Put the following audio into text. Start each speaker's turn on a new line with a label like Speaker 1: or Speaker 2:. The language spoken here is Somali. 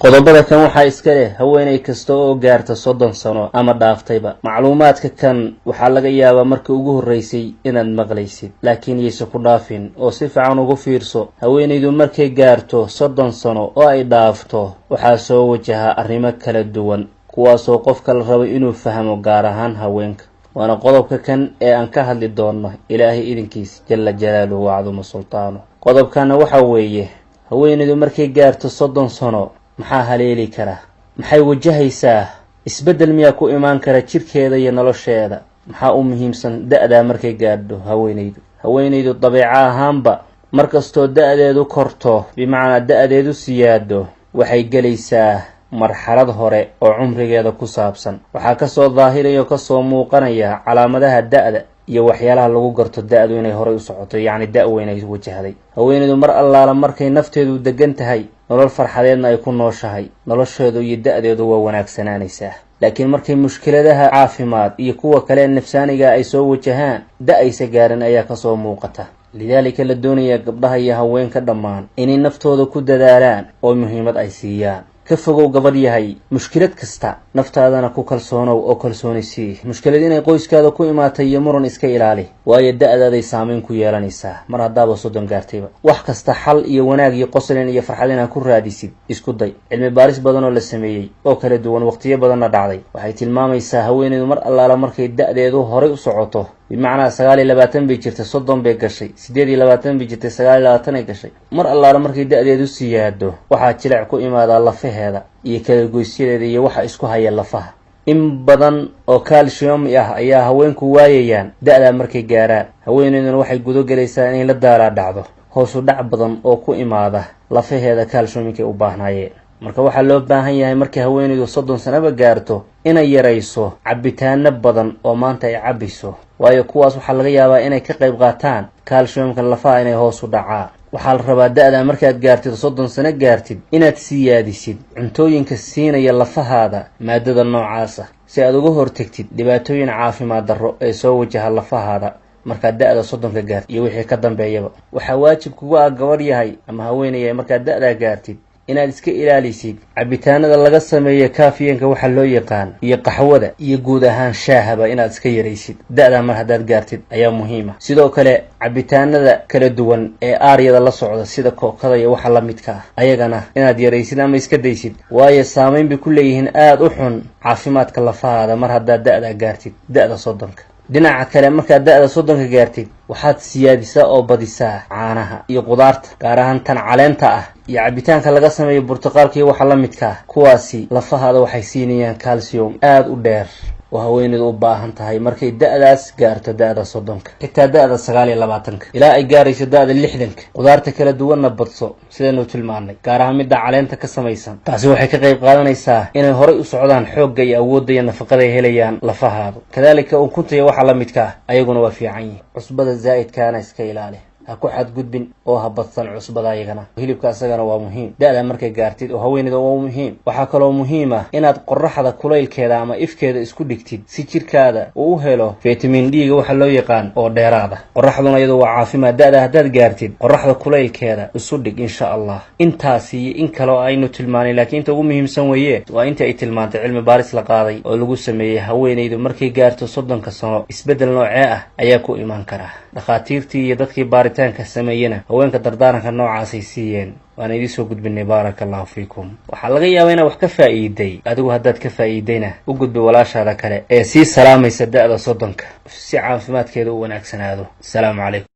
Speaker 1: qodobada kan waxaa iska leh haweeney kasta oo gaarta 30 sano ama dhaaftayba. macluumaadka kan waxaa laga yaabaa markii ugu horeysay inaad maqlaysid, laakiin yeesho ku dhaafin oo si fiican ugu fiirso. haweeneydu markay gaarto 30 sano oo ay dhaafto waxaa soo wajaha arrimo kala duwan kuwaasoo qofka la rabo inuu fahmo, gaar ahaan haweenka. waana qodobka kan ee aan ka hadli doono ilaahay idinkiis jalla jalaaluhu wa caduma sultaanu. qodobkana waxa weeye haweeneydu markay gaarto 30 sano maxaa haleeli kara, maxay wajahaysaa, isbedel miyaa ku imaan kara jirkeeda iyo nolosheeda. maxaa u muhiimsan da'da markay gaadho haweeneydu dabeeca ahaanba markastoo da'deedu korto, bimacnaa da'deedu siyaado, waxay gelaysaa marxalad hore oo cumrigeeda ku saabsan. waxaa kasoo daahiraya oo kasoo muuqanaya calaamadaha da'da iyo waxyaalaha lagu garto da'du inay horey u socoto, yacni da' weyn ay wajahday. haweeneydu mar allaala markay nafteedu degan tahay, nolol farxadeedna ay ku nooshahay, nolosheedu iyo da'deedu waa wanaagsanaanaysaa. laakiin markay mushkiladaha caafimaad iyo kuwa kale nafsaaniga ay soo wajahaan, da'aysa gaarin ayaa kasoo muuqata. lidaalika la doonaya gabdhaha iyo haweenka dhammaan inay naftooda ku dadaalaan oo muhiimad ay siiyaan. ka fogow gabadh yahay mushkilad kasta, naftaadana ku kalsoonow oo kalsooni sii. mushkilad inay qoyskaada ku imaatay iyo muran iska ilaali, waayo da'daaday saameyn ku yeelanaysaa mar haddaaba 30 gaartayba. wax kasta xal iyo wanaag iyo qoslin iyo farxad inaad ku raadisid isku day. cilmi baaris badan oo la sameeyey oo kala duwan waqtiyo badanna dhacday waxay tilmaamaysaa haweeneydu mar allaala markay da'deedu horey u socoto, bimacnaa 29 bay jirtay 30 bay gashay, 28 bay jirtay 29 ay gashay, mar allaala markay da'deedu siyaado waxaa jileec ku imaadaa lafaheeda iyo kala goysyadeeda iyo waxa isku haya lafaha. in badan oo calcium ah ayaa haweenku waayayaan da'da markay gaaraan. haweeneyduna waxay gudo galaysaa inay la daalaa dhacdo hoos u dhac badan oo ku imaada lafaheeda calciumkay u baahnaayeen. marka waxaa loo baahan yahay markay haweeneydu 30 sanaba gaarto inay yarayso cabitaano badan oo maanta ay cabayso, waayo kuwaas waxaa laga yaabaa inay ka qayb qaataan calciumka lafaha inay hoos u dhacaan. waxaa la rabaa da'da markaad gaartid 30 sano gaartid inaad siyaadisid cuntooyinka siinaya lafahaada maadada noocaasa, si aad uga hortagtid dhibaatooyin caafimaad darro ee soo wajaha lafahaada markaad da'da 30 gaartid iyo wixii ka dambeeyaba. waxaa waajib kugu ah gabadh yahay ama haweeney markaad da'da gaartid inaad iska ilaalisid cabitaanada laga sameeyo kaafiyanka waxa loo yaqaan iyo qaxwada iyo guud ahaan shaahaba inaad iska yaraysid da'da mar haddaad gaartid ayaa muhiima. sidoo kale cabitaanada kala duwan ee aaryada la socda sida kookada iyo waxa la midka ah ayagana inaad yaraysid ama iska daysid, waayo saameyn bay ku leeyihiin aad u xun caafimaadka lafahaada mar haddaad da'da gaartid da'da 30. dhinaca kale markaad da'da 30 gaartid waxaad siyaadisaa oo badisaa caanaha iyo qudaarta, gaar ahaan tan caleenta ah iyo cabitaanka laga sameeyo burtuqaalka iyo waxa la midka ah. kuwaasi lafahaada waxay siinayaan calcium aad u dheer oo haweeneydu u baahan tahay markay da'daas gaarto da'da 30 xitaa da'da 29 ilaa ay gaarayso da'da 60. qudaarta kala duwanna badso sidaynu tilmaanay, gaar ahaan midda caleenta ka samaysan. taasi waxay ka qayb qaadanaysaa inay horey u socdaan xoogga iyo awoodda iyo nafaqada ay helayaan lafahaadu. kadaalika ukunta iyo waxa la midka ah ayaguna waa fiican yihiin. cusbada zaa'idkaana iska ilaali, ha ku xadgudbin oo ha badsan cusbada ayagana. hilibka asagana waa muhiim da'da markay gaartid oo haweeneyda waa muhiim. waxaa kaloo muhiim ah inaad qorraxda kulaylkeeda ama ifkeeda isku dhigtid si jirkaada uu u helo vitamin D-ga waxa loo yaqaan oo dheeraada. qorraxduna iyadu waa caafimaad. da'da haddaad gaartid qorraxda kulaylkeeda isu dhig insha allah. intaasi iyo in kaloo aynu tilmaanay, laakiin inta ugu muhiimsan weeye waa inta ay tilmaantay cilmi baaris la qaaday oo lagu sameeyey haweeneydu markay gaarto 30 sano isbedel noocee ah ayaa ku imaan kara. dhakhaatiirtii iyo dadkii baaritaanka sameeyena haweenka dardaaranka noocaasay siiyeen, waana idin soo gudbinay. baarakallahu fiikum. waxaa laga yaabaa inaad wax ka faa'iiday. adigu haddaad ka faa'iidayna u gudbi walaashaada kale ee sii salaamaysa da'da 30 si caafimaadkeeda u wanaagsanaado. asalaamu calaykum.